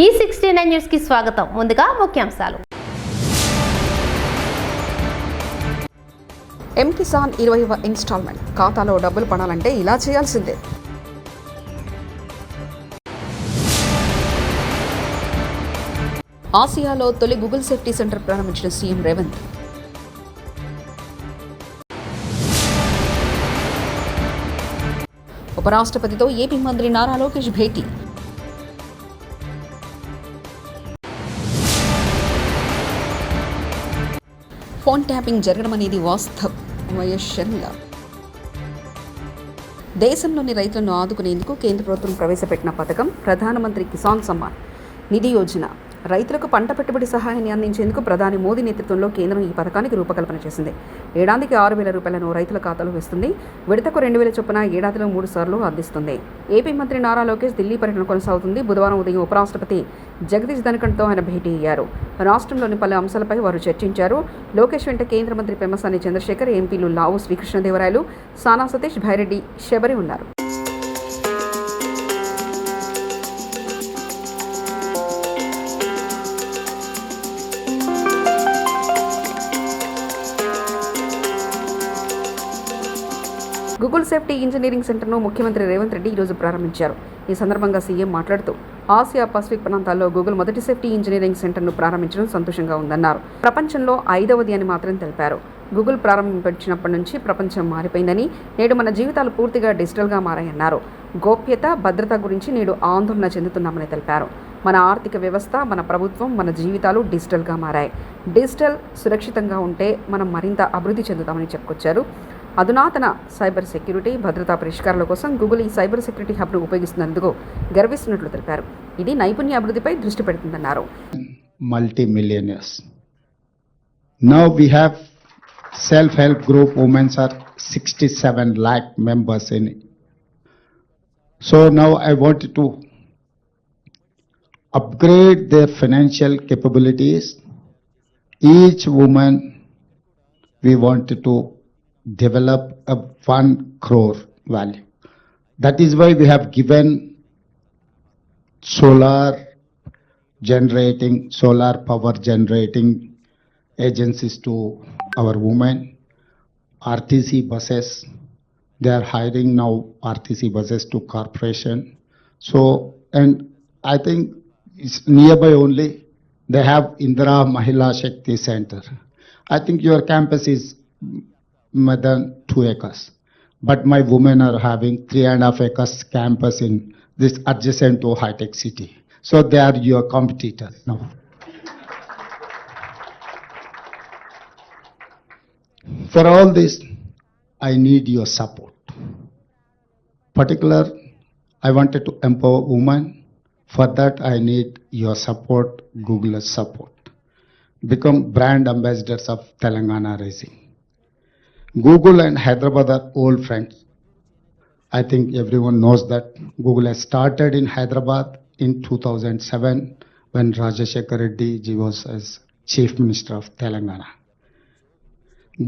E69 news కి స్వాగతం. ముందుగా ముఖ్యాంశాలు. M-Kisan 20వ ఇన్స్టాల్మెంట్ ఖాతాలో డబ్బులు పడాలంటే ఇలా చేయాల్సిందే. ఆసియాలో తొలి గూగుల్ సేఫ్టీ సెంటర్ ప్రారంభించిన సీఎం రేవంత్. ఉపరాష్ట్రపతితో ఏపీ మంత్రి నారా లోకేష్ భేటీ. ఫోన్ ట్యాపింగ్ జరగడం అనేది వాస్తవం. వైఎస్ షర్మిల. దేశంలోని రైతులను ఆదుకునేందుకు కేంద్ర ప్రభుత్వం ప్రవేశపెట్టిన పథకం ప్రధానమంత్రి కిసాన్ సమ్మాన్ నిధి యోజన. రైతులకు పంట పెట్టుబడి సహాయాన్ని అందించేందుకు ప్రధాని మోదీ నేతృత్వంలో కేంద్రం ఈ పథకానికి రూపకల్పన చేసింది. ఏడాదికి 6,000 రూపాయలను రైతుల ఖాతాలో వేస్తుంది. విడతకు 2,000 చొప్పున ఏడాదిలో 3 సార్లు అందిస్తుంది. ఏపీ మంత్రి నారా లోకేష్ ఢిల్లీ పర్యటన కొనసాగుతుంది. బుధవారం ఉదయం ఉపరాష్ట్రపతి జగదీష్ ధన్కడ్తో ఆయన భేటీ అయ్యారు. రాష్ట్రంలోని పలు అంశాలపై వారు చర్చించారు. లోకేష్ వెంట కేంద్ర మంత్రి పెమ్మసాని చంద్రశేఖర్, ఎంపీలు లావు శ్రీకృష్ణదేవరాయలు, సానా సతీష్, భైరెడ్డి, శబరి ఉన్నారు. గూగుల్ సేఫ్టీ ఇంజనీరింగ్ సెంటర్ను ముఖ్యమంత్రి రేవంత్ రెడ్డి ఈరోజు ప్రారంభించారు. ఈ సందర్భంగా సీఎం మాట్లాడుతూ ఆసియా పసిఫిక్ ప్రాంతాల్లో గూగుల్ మొదటి సేఫ్టీ ఇంజనీరింగ్ సెంటర్ను ప్రారంభించడం సంతోషంగా ఉందన్నారు. ప్రపంచంలో 5వది అని మాత్రం తెలిపారు. గూగుల్ ప్రారంభించినప్పటి నుంచి ప్రపంచం మారిపోయిందని, నేడు మన జీవితాలు పూర్తిగా డిజిటల్గా మారాయన్నారు. గోప్యత, భద్రత గురించి నేడు ఆందోళన చెందుతున్నామని తెలిపారు. మన ఆర్థిక వ్యవస్థ, మన ప్రభుత్వం, మన జీవితాలు డిజిటల్గా మారాయి. డిజిటల్ సురక్షితంగా ఉంటే మనం మరింత అభివృద్ధి చెందుతామని చెప్పుకొచ్చారు. అధునాతన సైబర్ సెక్యూరిటీ, భద్రతా పరిష్కారాల కోసం గూగుల్ ఈ సైబర్ సెక్యూరిటీ హబ్ను ఉపయోగిస్తున్నందుకు గర్విస్తున్నట్లు తెలిపారు. ఇది నైపుణ్య అభివృద్ధిపై దృష్టి పెడుతుందన్నారు. Multi-millionaires. Now we have self-help group women are 67 lakh members in it. So now I wanted to upgrade their financial capabilities. Each woman we wanted to develop a 1 crore value. That is why we have given solar power generating agencies to our women. RTC buses, they are hiring now RTC buses to corporation. So, and I think it's nearby only, they have Indira Mahila Shakti Center. I think your campus is more than 2 acres. But my women are having 3.5 acres campus in this adjacent to high-tech city. So they are your competitors now. For all this, I need your support. Particular, I wanted to empower women. For that, I need your support, Google's support. Become brand ambassadors of Telangana Rising. Google and Hyderabad are old friends. I think everyone knows that Google has started in Hyderabad in 2007 when Rajashekar Reddy ji was as Chief Minister of Telangana.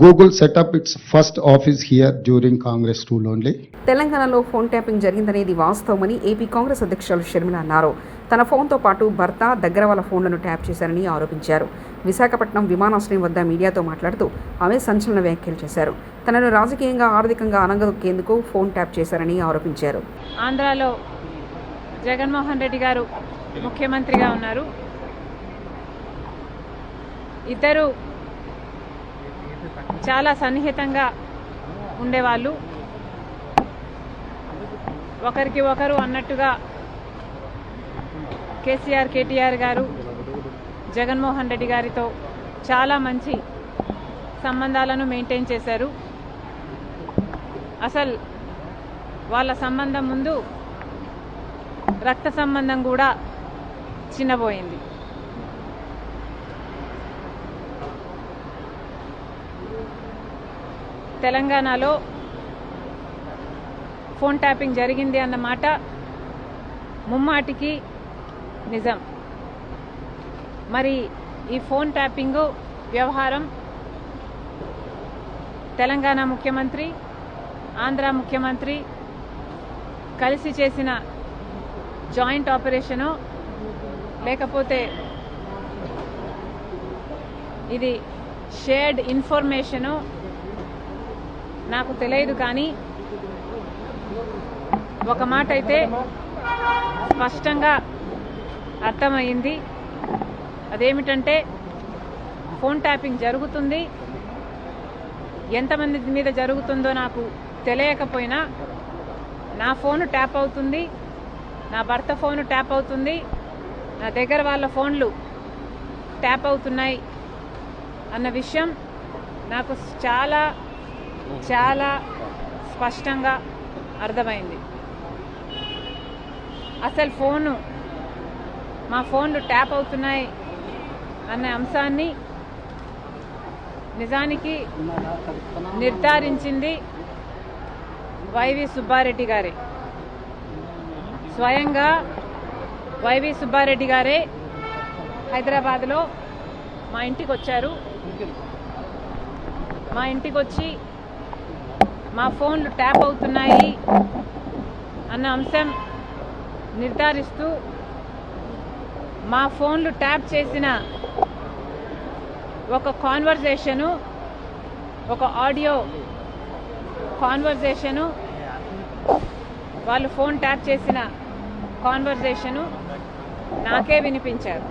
Google set up its first office here during Congress rule only. తెలంగాణలో phone tapping జరిగిందనేది వాస్తవమని AP Congress అధ్యక్షులు షర్మిల అన్నారు. తన ఫోన్తో పాటు భర్త, దగ్గర వాళ్ళ ఫోన్లను ట్యాప్ చేశారని ఆరోపించారు. విశాఖపట్నం విమానాశ్రయం వద్ద మీడియాతో మాట్లాడుతూ ఆమె సంచలన వ్యాఖ్యలు చేశారు. తనను రాజకీయంగా, ఆర్థికంగా అనగదొక్కేందుకు ఫోన్ ట్యాప్ చేశారని ఆరోపించారు. ఆంధ్రాలో జగన్మోహన్ రెడ్డి గారు ముఖ్యమంత్రిగా ఉన్నారు. ఇద్దరు చాలా సన్నిహితంగా ఉండేవాళ్ళు. ఒకరికి ఒకరు అన్నట్టుగా కేసీఆర్, కేటీఆర్ గారు జగన్మోహన్ రెడ్డి గారితో చాలా మంచి సంబంధాలను మెయింటైన్ చేశారు. అసలు వాళ్ళ సంబంధం ముందు రక్త సంబంధం కూడా చిన్నబోయింది. తెలంగాణలో ఫోన్ ట్యాపింగ్ జరిగింది అన్నమాట ముమ్మాటికి నిజం. మరి ఈ ఫోన్ ట్యాపింగ్ వ్యవహారం తెలంగాణ ముఖ్యమంత్రి, ఆంధ్ర ముఖ్యమంత్రి కలిసి చేసిన జాయింట్ ఆపరేషను లేకపోతే ఇది షేర్డ్ ఇన్ఫర్మేషను నాకు తెలియదు, కానీ ఒక మాట అయితే స్పష్టంగా అర్థమైంది. అదేమిటంటే ఫోన్ ట్యాపింగ్ జరుగుతుంది. ఎంతమంది మీద జరుగుతుందో నాకు తెలియకపోయినా నా ఫోను ట్యాప్ అవుతుంది, నా భర్త ఫోను ట్యాప్ అవుతుంది, నా దగ్గర వాళ్ళ ఫోన్లు ట్యాప్ అవుతున్నాయి అన్న విషయం నాకు చాలా చాలా స్పష్టంగా అర్థమైంది. అసలు మా ఫోన్లు ట్యాప్ అవుతున్నాయి అనే అంశాన్ని నిజానికి నిర్ధారించింది వైవి సుబ్బారెడ్డి గారే. స్వయంగా వైవి సుబ్బారెడ్డి గారే హైదరాబాద్లో మా ఇంటికి వచ్చారు. మా ఇంటికి వచ్చి మా ఫోన్లు ట్యాప్ అవుతున్నాయి అన్న అంశం నిర్ధారిస్తూ మా ఫోన్లు ట్యాప్ చేసిన ఒక కాన్వర్జేషను, ఒక ఆడియో కాన్వర్జేషను, వాళ్ళు ఫోన్ ట్యాప్ చేసిన కాన్వర్జేషను నాకే వినిపించారు.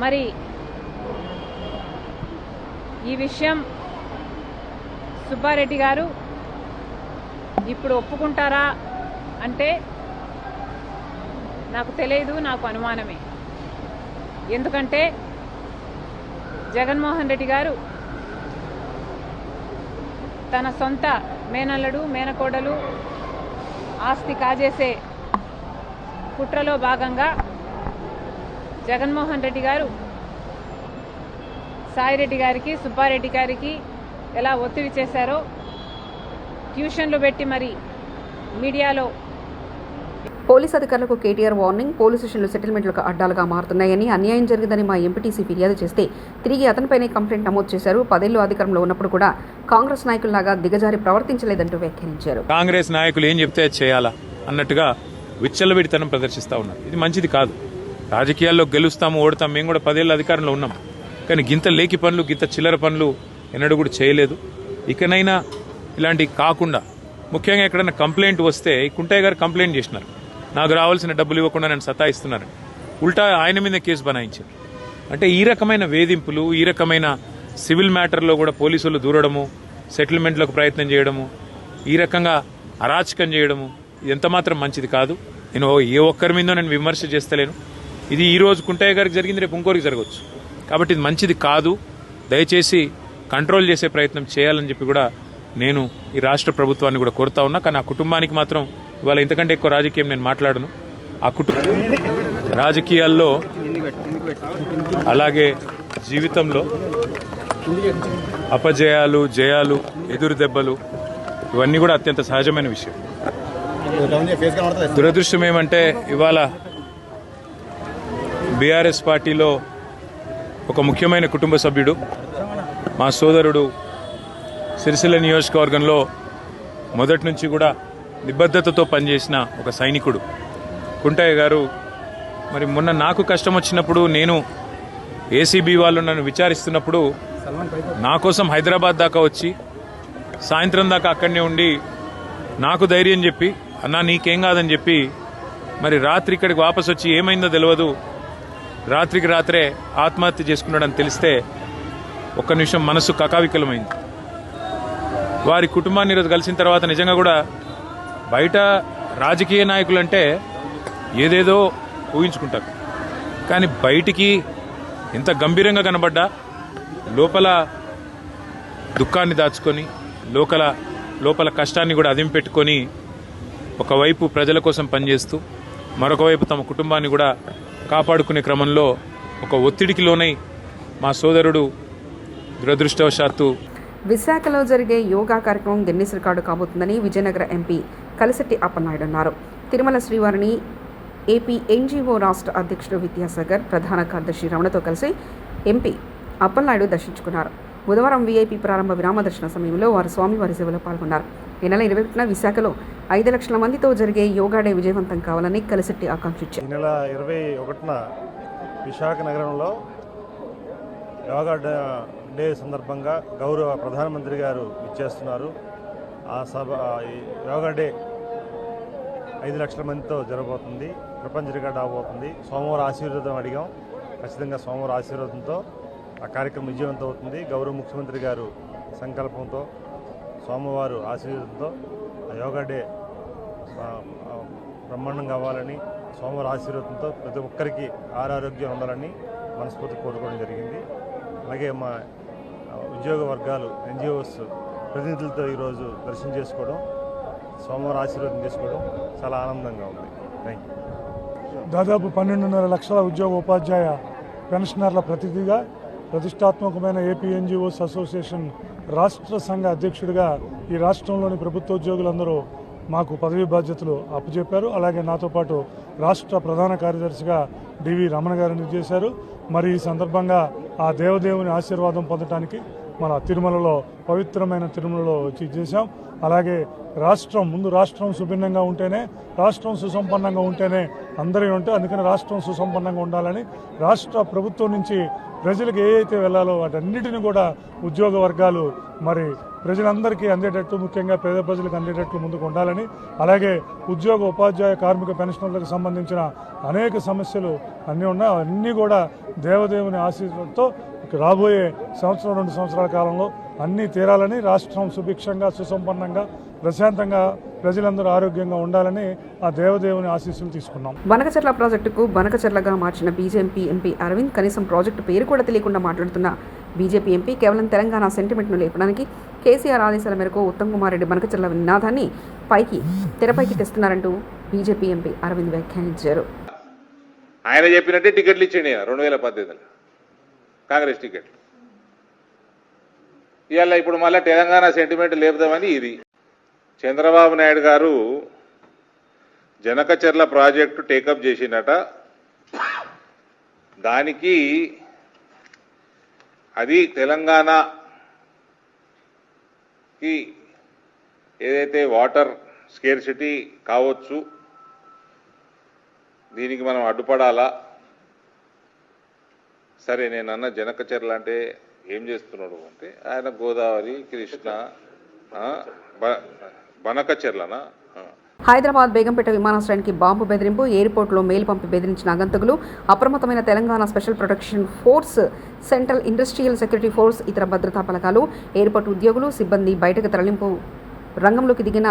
మరి ఈ విషయం సుబ్బారెడ్డి గారు ఇప్పుడు ఒప్పుకుంటారా అంటే నాకు తెలియదు, నాకు అనుమానమే. ఎందుకంటే జగన్మోహన్ రెడ్డి గారు తన సొంత మేనల్లుడు మేనకోడలు ఆస్తి కాజేసే కుట్రలో భాగంగా జగన్మోహన్ రెడ్డి గారు సాయిరెడ్డి గారికి, సుబ్బారెడ్డి గారికి ఎలా ఒత్తిడి చేశారో ట్యూషన్లు పెట్టి మరి మీడియాలో పోలీస్ అధికారులకు కేటీఆర్ వార్నింగ్. పోలీస్ స్టేషన్లు సెటిల్మెంట్లకు అడ్డాలుగా మారుతున్నాయని, అన్యాయం జరిగిందని మా ఎంపీటీసీ ఫిర్యాదు చేస్తే తిరిగి అతనిపైనే కంప్లైంట్ నమోదు చేశారు. 10 ఏళ్లు అధికారంలో ఉన్నప్పుడు కూడా కాంగ్రెస్ నాయకుల్లాగా దిగజారి ప్రవర్తించలేదంటూ వ్యాఖ్యానించారు. కాంగ్రెస్ నాయకులు ఏం చెప్తే చేయాలా అన్నట్టుగా విచ్చలవిడితనం ప్రదర్శిస్తూ ఉన్నారు. ఇది మంచిది కాదు. రాజకీయాల్లో గెలుస్తాము, ఓడతాం. మేము కూడా 10 ఏళ్ళ అధికారంలో ఉన్నాం, కానీ గింత లేకి పనులు, గింత చిల్లర పనులు ఎన్నడూ కూడా చేయలేదు. ఇకనైనా ఇలాంటివి కాకుండా, ముఖ్యంగా ఎక్కడైనా కంప్లైంట్ వస్తే కుంటయ్య గారు కంప్లైంట్ చేసినారు, నాకు రావాల్సిన డబ్బులు ఇవ్వకుండా నన్ను సతాయిస్తున్నారు, ఉల్టా ఆయన మీద కేసు బనాయించారు. అంటే ఈ రకమైన వేధింపులు, ఈ రకమైన సివిల్ మ్యాటర్లో కూడా పోలీసులు దూరడము, సెటిల్మెంట్లకు ప్రయత్నం చేయడము, ఈ రకంగా అరాచకం చేయడము, ఇది ఎంతమాత్రం మంచిది కాదు. నేను ఏ ఒక్కరి మీదో నేను విమర్శ చేస్తలేను. ఇది ఈ రోజు కుంటయ్య గారికి జరిగింది, రేపు ఇంకోరికి జరగవచ్చు. కాబట్టి ఇది మంచిది కాదు. దయచేసి కంట్రోల్ చేసే ప్రయత్నం చేయాలని చెప్పి కూడా నేను ఈ రాష్ట్ర ప్రభుత్వాన్ని కూడా కోరుతా ఉన్నా. కానీ ఆ కుటుంబానికి మాత్రం ఇవాళ ఇంతకంటే ఎక్కువ రాజకీయం నేను మాట్లాడను. ఆ రాజకీయాల్లో అలాగే జీవితంలో అపజయాలు, జయాలు, ఎదురు దెబ్బలు ఇవన్నీ కూడా అత్యంత సహజమైన విషయం. దురదృష్టం ఏమంటే ఇవాళ బీఆర్ఎస్ పార్టీలో ఒక ముఖ్యమైన కుటుంబ సభ్యుడు, మా సోదరుడు, సిరిసిల్ల నియోజకవర్గంలో మొదటి నుంచి కూడా నిబద్ధతతో పనిచేసిన ఒక సైనికుడు కుంటయ్య గారు మరి మొన్న నాకు కష్టం వచ్చినప్పుడు, నేను ఏసీబీ వాళ్ళు నన్ను విచారిస్తున్నప్పుడు నా కోసం హైదరాబాద్ దాకా వచ్చి సాయంత్రం దాకా అక్కడనే ఉండి నాకు ధైర్యం చెప్పి, అన్నా నీకేం కాదని చెప్పి మరి రాత్రి ఇక్కడికి వాపసు వచ్చి ఏమైందో తెలియదు, రాత్రికి రాత్రే ఆత్మహత్య చేసుకున్నాడని తెలిస్తే ఒక్క నిమిషం మనసు కకావికలమైంది. వారి కుటుంబాన్ని ఈరోజు కలిసిన తర్వాత నిజంగా కూడా బయట రాజకీయ నాయకులంటే ఏదేదో ఊహించుకుంటారు, కానీ బయటికి ఎంత గంభీరంగా కనబడ్డా లోపల దుఃఖాన్ని దాచుకొని, లోపల కష్టాన్ని కూడా అదింపెట్టుకొని ఒకవైపు ప్రజల కోసం పనిచేస్తూ మరొకవైపు తమ కుటుంబాన్ని కూడా కాపాడుకునే క్రమంలో ఒక ఒత్తిడికి లోనై మా సోదరుడు దురదృష్టవశాత్తు. విశాఖలో జరిగే యోగా కార్యక్రమం గిన్నిస్ రికార్డు కాబోతుందని విజయనగర ఎంపీ కలిశెట్టి అప్పలనాయుడు అన్నారు. తిరుమల శ్రీవారిని ఏపీ ఎన్జీఓ రాష్ట్ర అధ్యక్షుడు విద్యాసాగర్, ప్రధాన కార్యదర్శి రమణతో కలిసి ఎంపీ అప్పలనాయుడు దర్శించుకున్నారు. బుధవారం వీఐపీ ప్రారంభ విరామ దర్శన సమయంలో వారు స్వామివారి సేవలో పాల్గొన్నారు. ఈ నెల 21న విశాఖలో 5 లక్షల మందితో జరిగే యోగా డే విజయవంతం కావాలని కలిశెట్టి ఆకాంక్షించారు. ఈ నెల 21న విశాఖ నగరంలో యోగా డే సందర్భంగా గౌరవ ప్రధానమంత్రి గారు ఇచ్చేస్తున్నారు. ఈ యోగా డే 5 లక్షల మందితో జరగబోతుంది, ప్రపంచ రికార్డు అవబోతుంది. సోమవారం ఆశీర్వాదం అడిగాం, ఖచ్చితంగా సోమవారం ఆశీర్వాదంతో ఆ కార్యక్రమం విజయవంతం అవుతుంది. గౌరవ ముఖ్యమంత్రి గారు సంకల్పంతో సోమవారం ఆశీర్వాదంతో ఆ యోగా డే బ్రహ్మాండంగా అవ్వాలని, సోమవారం ఆశీర్వాదంతో ప్రతి ఒక్కరికి ఆరోగ్యం ఉండాలని మనస్ఫూర్తి కోరుకోవడం జరిగింది. అలాగే మా ఉద్యోగ వర్గాలు NGOs ప్రతినిధులతో ఈరోజు దర్శనం చేసుకోవడం, సోమవారం ఆశీర్వాదం చేసుకోవడం చాలా ఆనందంగా ఉంది. Thank you. దాదాపు 12.5 లక్షల ఉద్యోగ ఉపాధ్యాయ పెన్షనర్ల ప్రతినిధిగా ప్రతిష్టాత్మకమైన ఏపీ NGOs అసోసియేషన్ రాష్ట్ర సంఘ అధ్యక్షుడిగా ఈ రాష్ట్రంలోని ప్రభుత్వోద్యోగులందరూ మాకు పదవీ బాధ్యతలు అప్పచెప్పారు. అలాగే నాతో పాటు రాష్ట్ర ప్రధాన కార్యదర్శిగా డివి రమణ గారిని చేశారు. మరి ఈ సందర్భంగా ఆ దేవదేవుని ఆశీర్వాదం పొందడానికి మన తిరుమలలో, పవిత్రమైన తిరుమలలో వచ్చి చేశాం. అలాగే రాష్ట్రం సుభిన్నంగా ఉంటేనే, రాష్ట్రం సుసంపన్నంగా ఉంటేనే అందరూ ఉంటే, అందుకని రాష్ట్రం సుసంపన్నంగా ఉండాలని రాష్ట్ర ప్రభుత్వం నుంచి ప్రజలకు ఏవైతే వెళ్ళాలో వాటన్నిటిని కూడా ఉద్యోగ వర్గాలు మరి ప్రజలందరికీ అందేటట్టు, ముఖ్యంగా పేద ప్రజలకు అందేటట్లు ముందుకు ఉండాలని, అలాగే ఉద్యోగ ఉపాధ్యాయ కార్మిక పెన్షనర్లకు సంబంధించిన అనేక సమస్యలు అన్నీ ఉన్నాయి. అవన్నీ కూడా దేవదేవుని ఆశీర్వాదంతో రాబోయే 2 సంవత్సరాల కాలంలో అన్నీ తీరాలని, రాష్ట్రం సుభిక్షంగా, సుసంపన్నంగా, ప్రశాంతంగా, ప్రజలందరూ ఆరోగ్యంగా ఉండాలని ఆ దేవదేవుని ఆశీస్సులు తీసుకున్నాం. బనకచెర్ల ప్రాజెక్టుకు బనకచెర్లగా మార్చిన బీజేపీ ఎంపీ అరవింద్ కనీసం ప్రాజెక్టు పేరు కూడా తెలియకుండా మాట్లాడుతున్న బీజేపీ ఎంపీ కేవలం తెలంగాణ సెంటిమెంట్ను లేపడానికి కేసీఆర్ ఆదేశాల మేరకు ఉత్తమ్ కుమార్ రెడ్డి బనకచెర్ల నినాదాన్ని తెరపైకి తెస్తున్నారంటూ బీజేపీ ఎంపీ అరవింద్ వ్యాఖ్యానించారు. ఆయన చెప్పినట్టే టికెట్లు ఇచ్చిండి 2018లో కాంగ్రెస్ టికెట్లు. ఇవాళ ఇప్పుడు మళ్ళీ తెలంగాణ సెంటిమెంట్ లేపుదామని ఇది. చంద్రబాబు నాయుడు గారు జనకచెర్ల ప్రాజెక్టు టేకప్ చేసిందట. దానికి అది తెలంగాణకి ఏదైతే వాటర్ స్కేర్సిటీ కావచ్చు, దీనికి మనం అడ్డుపడాలా. సరే, నేను అన్న జనకచెర్ల అంటే ఏం చేస్తున్నాడు అంటే ఆయన గోదావరి, కృష్ణ, బనకచెర్లనా. హైదరాబాద్ బేగంపేట విమానాశ్రయానికి బాంబు బెదిరింపు, ఎయిర్పోర్ట్లో మెయిల్ పంపి బెదిరించిన ఆగంతకులు. అప్రమత్తమైన Telangana special protection force, central industrial security force, ఇతర భద్రతా బలగాలు, ఎయిర్పోర్ట్ ఉద్యోగులు, సిబ్బంది బయటకు తరలింపు రంగంలోకి దిగిన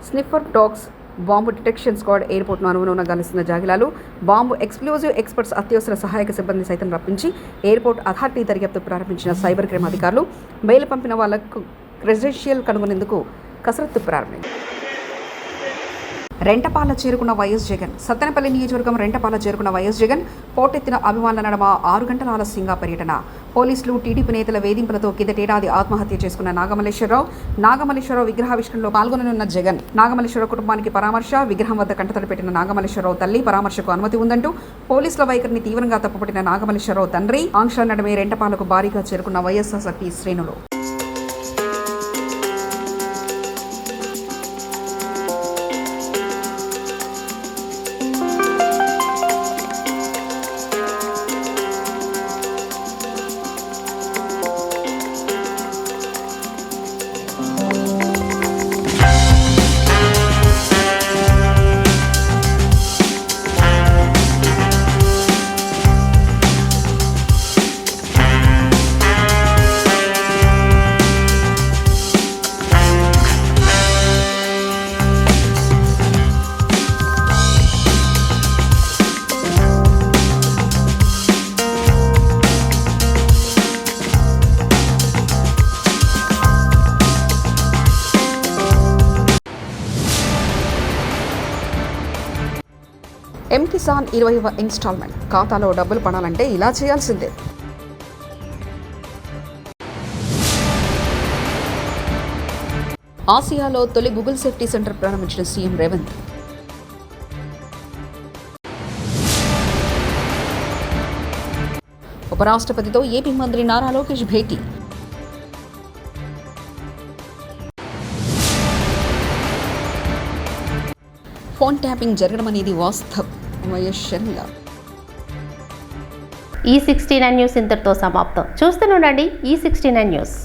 sniffer dogs, bomb detection squad, ఎయిర్పోర్ట్ను అనుగుణంగా గాలిస్తున్న జాగిలాలు, బాంబు ఎక్స్ప్లోజివ్ ఎక్స్పర్ట్స్, అత్యవసర సహాయక సిబ్బంది సైతం రప్పించి ఎయిర్పోర్ట్ అథారిటీ దర్యాప్తు ప్రారంభించిన సైబర్ క్రైమ్ అధికారులు మెయిల్ పంపిన వాళ్లకు క్రెడెన్షియల్ కనుగొనేందుకు కసరత్తు ప్రారంభించారు. రెంటపాల చేరుకున్న వైఎస్ జగన్. సత్తెనపల్లి నియోజకవర్గం రెంటపాల చేరుకున్న వైఎస్ జగన్ పోటెత్తిన అభిమానుల నడమ 6 గంటల ఆలస్యంగా పర్యటన. పోలీసులు, టీడీపీ నేతల వేధింపులతో కిందటేడాది ఆత్మహత్య చేసుకున్న నాగమల్లేశ్వరరావు విగ్రహావిష్కరణలో పాల్గొననున్న జగన్. నాగమల్లేశ్వరరావు కుటుంబానికి పరామర్శ. విగ్రహం వద్ద కంటతడి పెట్టిన నాగమల్లేశ్వరరావు తల్లి పరామర్శకు అనుమతి ఉందంటూ పోలీసుల వైఖరిని తీవ్రంగా తప్పుపట్టిన నాగమల్లేశ్వరరావు తండ్రి. ఆంక్షల నడుమే రెంటపాలకు భారీగా చేరుకున్న వైఎస్ఆర్సీపీ శ్రేణులు. కిసాన్ 20వ ఇన్స్టాల్మెంట్ ఖాతాలో డబ్బులు పడాలంటే ఇలా చేయాల్సిందే. ఆసియాలో తొలి గూగుల్ సేఫ్టీ సెంటర్ ప్రారంభించిన సీఎం రేవంత్. ఉపరాష్ట్రపతితో ఏపీ మంత్రి నారా లోకేష్ భేటీ. ఫోన్ ట్యాపింగ్ జరగడం అనేది వాస్తవం. వైఎస్ షర్మిల. ఈ 69 న్యూస్ ఇంతటితో సమాప్తం. చూస్తూనే ఉండండి ఈ 69 న్యూస్.